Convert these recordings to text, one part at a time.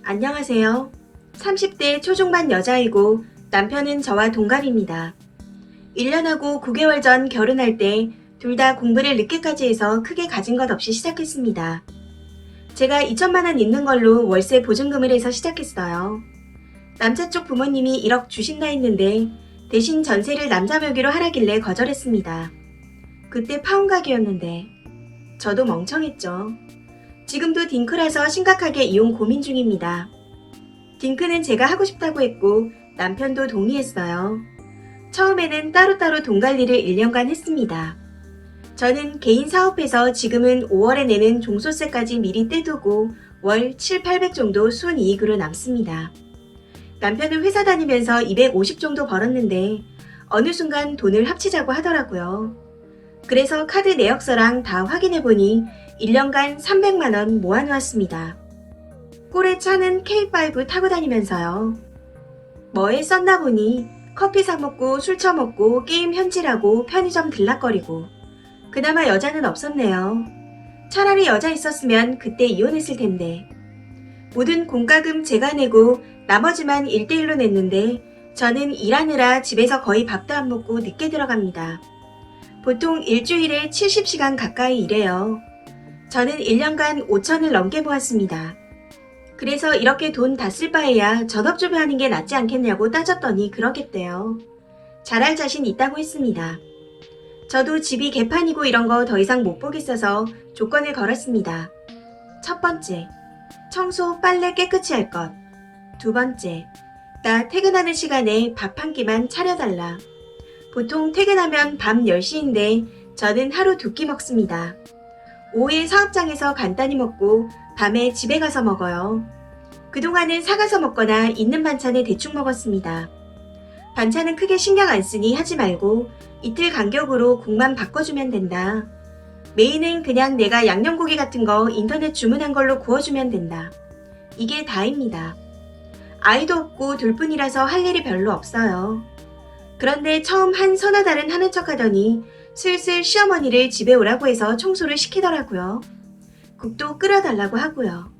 안녕하세요. 30대 초중반 여자이고 남편은 저와 동갑입니다. 1년하고 9개월 전 결혼할 때 둘 다 공부를 늦게까지 해서 크게 가진 것 없이 시작했습니다. 제가 2천만 원 있는 걸로 월세 보증금을 해서 시작했어요. 남자 쪽 부모님이 1억 주신다 했는데 대신 전세를 남자 명의로 하라길래 거절했습니다. 그때 파혼 가격이었는데 저도 멍청했죠. 지금도 딩크라서 심각하게 이혼 고민 중입니다. 딩크는 제가 하고 싶다고 했고 남편도 동의했어요. 처음에는 따로따로 돈 관리를 1년간 했습니다. 저는 개인 사업해서 지금은 5월에 내는 종소세까지 미리 떼두고 월 7, 800 정도 순이익으로 남습니다. 남편은 회사 다니면서 250 정도 벌었는데 어느 순간 돈을 합치자고 하더라고요. 그래서 카드 내역서랑 다 확인해보니 1년간 300만 원 모아놓았습니다. 꼴에 차는 K5 타고 다니면서요. 뭐에 썼나 보니 커피 사먹고 술 처먹고 게임 현질하고 편의점 들락거리고 그나마 여자는 없었네요. 차라리 여자 있었으면 그때 이혼했을 텐데. 모든 공과금 제가 내고 나머지만 1대1로 냈는데 저는 일하느라 집에서 거의 밥도 안 먹고 늦게 들어갑니다. 보통 일주일에 70시간 가까이 일해요. 저는 1년간 5천을 넘게 모았습니다. 그래서 이렇게 돈 다 쓸 바에야 전업주부 하는 게 낫지 않겠냐고 따졌더니 그러겠대요. 잘할 자신 있다고 했습니다. 저도 집이 개판이고 이런 거 더 이상 못 보겠어서 조건을 걸었습니다. 첫 번째, 청소, 빨래 깨끗이 할 것. 두 번째, 나 퇴근하는 시간에 밥 한 끼만 차려달라. 보통 퇴근하면 밤 10시인데 저는 하루 2끼 먹습니다. 오후에 사업장에서 간단히 먹고 밤에 집에 가서 먹어요. 그동안은 사가서 먹거나 있는 반찬에 대충 먹었습니다. 반찬은 크게 신경 안 쓰니 하지 말고 이틀 간격으로 국만 바꿔주면 된다. 메인은 그냥 내가 양념고기 같은 거 인터넷 주문한 걸로 구워주면 된다. 이게 다입니다. 아이도 없고 둘뿐이라서 할 일이 별로 없어요. 그런데 처음 한 서너 달은 하는 척 하더니 슬슬 시어머니를 집에 오라고 해서 청소를 시키더라고요. 국도 끓여달라고 하고요.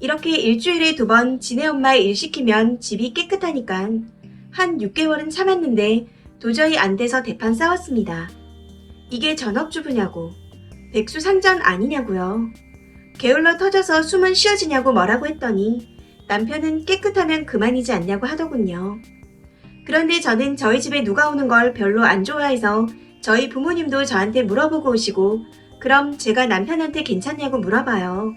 이렇게 일주일에 2번 지네 엄마 일 시키면 집이 깨끗하니깐 한 6개월은 참았는데 도저히 안 돼서 대판 싸웠습니다. 이게 전업주부냐고, 백수상전 아니냐고요. 게을러 터져서 숨은 쉬어지냐고 뭐라고 했더니 남편은 깨끗하면 그만이지 않냐고 하더군요. 그런데 저는 저희 집에 누가 오는 걸 별로 안 좋아해서 저희 부모님도 저한테 물어보고 오시고 그럼 제가 남편한테 괜찮냐고 물어봐요.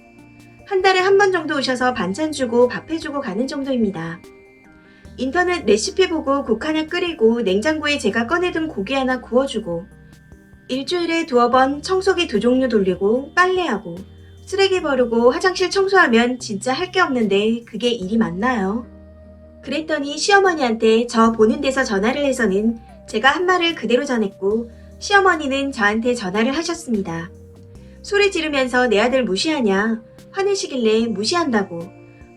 한 달에 한 번 정도 오셔서 반찬 주고 밥 해주고 가는 정도입니다. 인터넷 레시피 보고 국 하나 끓이고 냉장고에 제가 꺼내둔 고기 하나 구워주고 일주일에 2번 청소기 2종류 돌리고 빨래하고 쓰레기 버리고 화장실 청소하면 진짜 할 게 없는데 그게 일이 맞나요? 그랬더니 시어머니한테 저 보는 데서 전화를 해서는 제가 한 말을 그대로 전했고 시어머니는 저한테 전화를 하셨습니다. 소리 지르면서 내 아들 무시하냐? 화내시길래 무시한다고.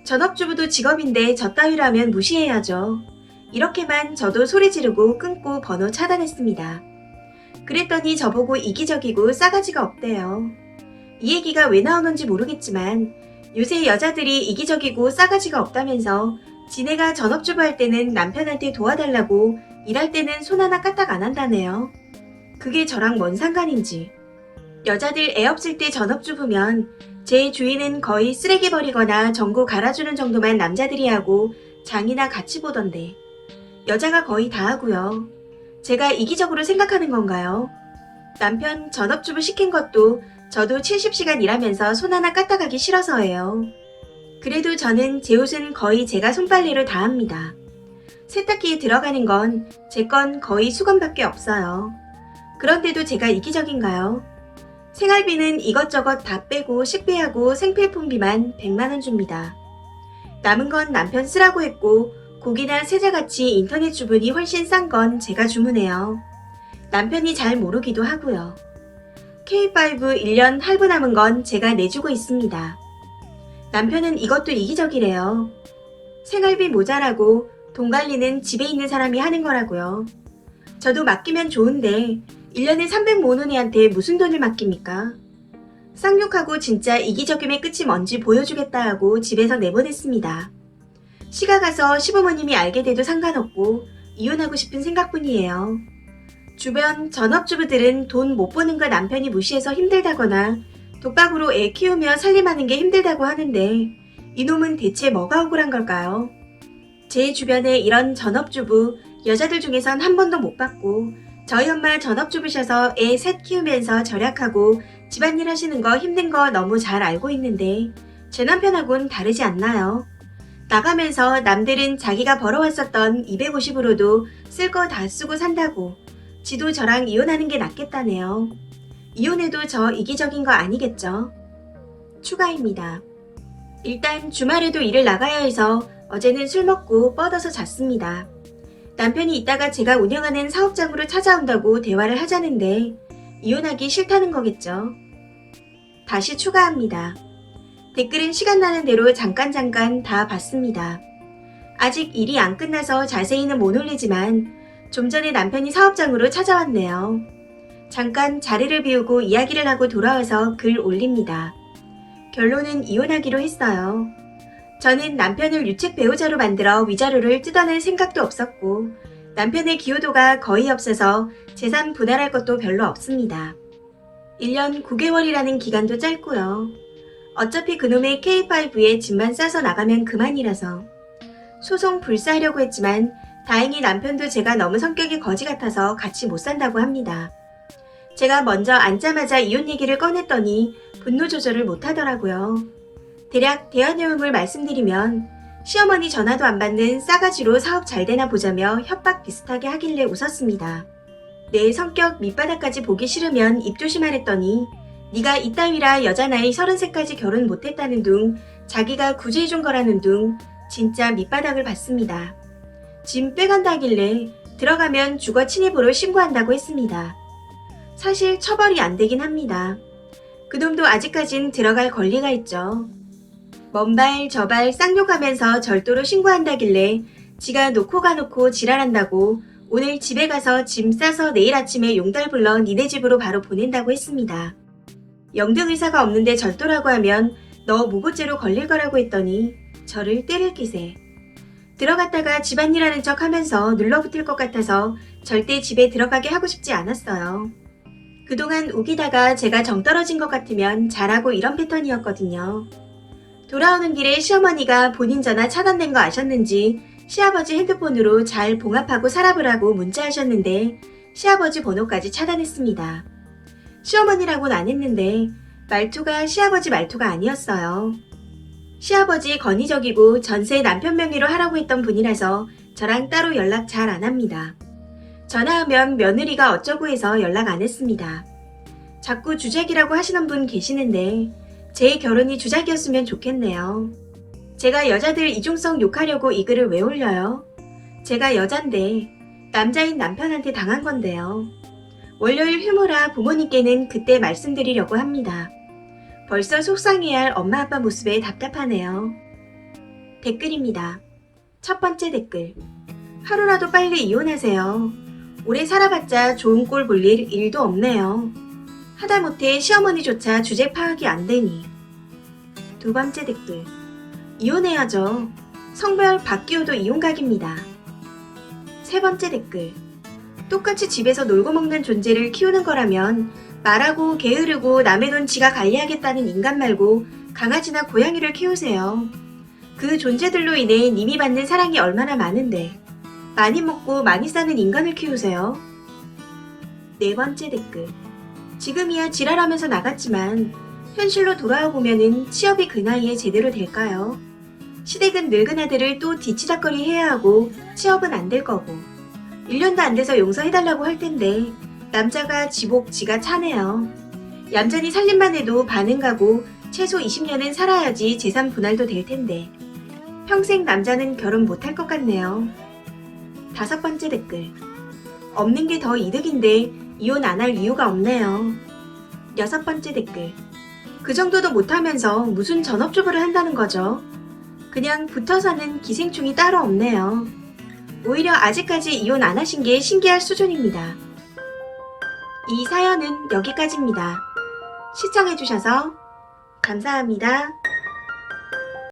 전업주부도 직업인데 저 따위라면 무시해야죠. 이렇게만 저도 소리 지르고 끊고 번호 차단했습니다. 그랬더니 저보고 이기적이고 싸가지가 없대요. 이 얘기가 왜 나오는지 모르겠지만 요새 여자들이 이기적이고 싸가지가 없다면서 지네가 전업주부 할 때는 남편한테 도와달라고 일할 때는 손 하나 까딱 안 한다네요. 그게 저랑 뭔 상관인지. 여자들 애 없을 때 전업주부면 제 주인은 거의 쓰레기 버리거나 전구 갈아주는 정도만 남자들이 하고 장이나 같이 보던데 여자가 거의 다 하고요. 제가 이기적으로 생각하는 건가요? 남편 전업주부 시킨 것도 저도 70시간 일하면서 손 하나 까딱하기 싫어서예요. 그래도 저는 제 옷은 거의 제가 손빨래로 다 합니다. 세탁기에 들어가는 건 제 건 거의 수건밖에 없어요. 그런데도 제가 이기적인가요? 생활비는 이것저것 다 빼고 식비하고 생필품비만 100만원 줍니다. 남은 건 남편 쓰라고 했고 고기나 세제같이 인터넷 주문이 훨씬 싼 건 제가 주문해요. 남편이 잘 모르기도 하고요. K5 1년 할부 남은 건 제가 내주고 있습니다. 남편은 이것도 이기적이래요. 생활비 모자라고 돈 관리는 집에 있는 사람이 하는 거라고요. 저도 맡기면 좋은데 1년에 300 모으는 애한테 무슨 돈을 맡깁니까? 쌍욕하고 진짜 이기적임의 끝이 뭔지 보여주겠다 하고 집에서 내보냈습니다. 시가 가서 시부모님이 알게 돼도 상관없고 이혼하고 싶은 생각뿐이에요. 주변 전업주부들은 돈 못 버는 걸 남편이 무시해서 힘들다거나 독박으로 애 키우며 살림하는 게 힘들다고 하는데 이놈은 대체 뭐가 억울한 걸까요? 제 주변에 이런 전업주부 여자들 중에선 한 번도 못 봤고 저희 엄마 전업주부셔서 애 셋 키우면서 절약하고 집안일 하시는 거 힘든 거 너무 잘 알고 있는데 제 남편하고는 다르지 않나요? 나가면서 남들은 자기가 벌어왔었던 250으로도 쓸 거 다 쓰고 산다고 지도 저랑 이혼하는 게 낫겠다네요. 이혼해도 저 이기적인 거 아니겠죠? 추가입니다. 일단 주말에도 일을 나가야 해서 어제는 술 먹고 뻗어서 잤습니다. 남편이 이따가 제가 운영하는 사업장으로 찾아온다고 대화를 하자는데 이혼하기 싫다는 거겠죠. 다시 추가합니다. 댓글은 시간 나는 대로 잠깐 다 봤습니다. 아직 일이 안 끝나서 자세히는 못 올리지만 좀 전에 남편이 사업장으로 찾아왔네요. 잠깐 자리를 비우고 이야기를 하고 돌아와서 글 올립니다. 결론은 이혼하기로 했어요. 저는 남편을 유책 배우자로 만들어 위자료를 뜯어낼 생각도 없었고 남편의 기여도가 거의 없어서 재산 분할할 것도 별로 없습니다. 1년 9개월이라는 기간도 짧고요. 어차피 그놈의 K5에 집만 싸서 나가면 그만이라서 소송 불사하려고 했지만 다행히 남편도 제가 너무 성격이 거지 같아서 같이 못 산다고 합니다. 제가 먼저 앉자마자 이혼 얘기를 꺼냈더니 분노 조절을 못하더라고요. 대략 대화 내용을 말씀드리면 시어머니 전화도 안 받는 싸가지로 사업 잘 되나 보자며 협박 비슷하게 하길래 웃었습니다. 내 성격 밑바닥까지 보기 싫으면 입 조심하랬더니 네가 이따위라 여자 나이 33까지 결혼 못했다는 둥 자기가 구제해준 거라는 둥 진짜 밑바닥을 봤습니다. 짐 빼간다 하길래 들어가면 주거 침입으로 신고한다고 했습니다. 사실 처벌이 안 되긴 합니다. 그놈도 아직까진 들어갈 권리가 있죠. 먼발 저발 쌍욕하면서 절도로 신고한다길래 지가 놓고 가놓고 지랄한다고 오늘 집에 가서 짐 싸서 내일 아침에 용달 불러 니네 집으로 바로 보낸다고 했습니다. 영등 의사가 없는데 절도라고 하면 너 무고죄로 걸릴 거라고 했더니 저를 때릴 기세. 들어갔다가 집안일하는 척 하면서 눌러붙을 것 같아서 절대 집에 들어가게 하고 싶지 않았어요. 그동안 우기다가 제가 정 떨어진 것 같으면 잘하고 이런 패턴이었거든요. 돌아오는 길에 시어머니가 본인 전화 차단된 거 아셨는지 시아버지 핸드폰으로 잘 봉합하고 살아보라고 문자하셨는데 시아버지 번호까지 차단했습니다. 시어머니라고는 안 했는데 말투가 시아버지 말투가 아니었어요. 시아버지 건의적이고 전세 남편 명의로 하라고 했던 분이라서 저랑 따로 연락 잘 안 합니다. 전화하면 며느리가 어쩌고 해서 연락 안 했습니다. 자꾸 주작이라고 하시는 분 계시는데 제 결혼이 주작이었으면 좋겠네요. 제가 여자들 이중성 욕하려고 이 글을 왜 올려요? 제가 여잔데 남자인 남편한테 당한 건데요. 월요일 휴무라 부모님께는 그때 말씀드리려고 합니다. 벌써 속상해할 엄마 아빠 모습에 답답하네요. 댓글입니다. 첫 번째 댓글. 하루라도 빨리 이혼하세요. 오래 살아봤자 좋은 꼴 볼 일도 없네요. 하다못해 시어머니조차 주제 파악이 안 되니. 두 번째 댓글. 이혼해야죠. 성별 바뀌어도 이혼각입니다. 세 번째 댓글. 똑같이 집에서 놀고 먹는 존재를 키우는 거라면 말하고 게으르고 남의 돈 지가 관리하겠다는 인간 말고 강아지나 고양이를 키우세요. 그 존재들로 인해 님이 받는 사랑이 얼마나 많은데 많이 먹고 많이 싸는 인간을 키우세요. 네 번째 댓글. 지금이야 지랄하면서 나갔지만 현실로 돌아와 보면은 취업이 그 나이에 제대로 될까요? 시댁은 늙은 아들을 또 뒤치다거리 해야 하고 취업은 안 될 거고 1년도 안 돼서 용서해달라고 할 텐데 남자가 지복 지가 차네요. 얌전히 살림만 해도 반은 가고 최소 20년은 살아야지 재산 분할도 될 텐데 평생 남자는 결혼 못할 것 같네요. 다섯 번째 댓글. 없는 게 더 이득인데 이혼 안 할 이유가 없네요. 여섯 번째 댓글. 그 정도도 못하면서 무슨 전업주부를 한다는 거죠. 그냥 붙어 사는 기생충이 따로 없네요. 오히려 아직까지 이혼 안 하신 게 신기할 수준입니다. 이 사연은 여기까지입니다. 시청해주셔서 감사합니다.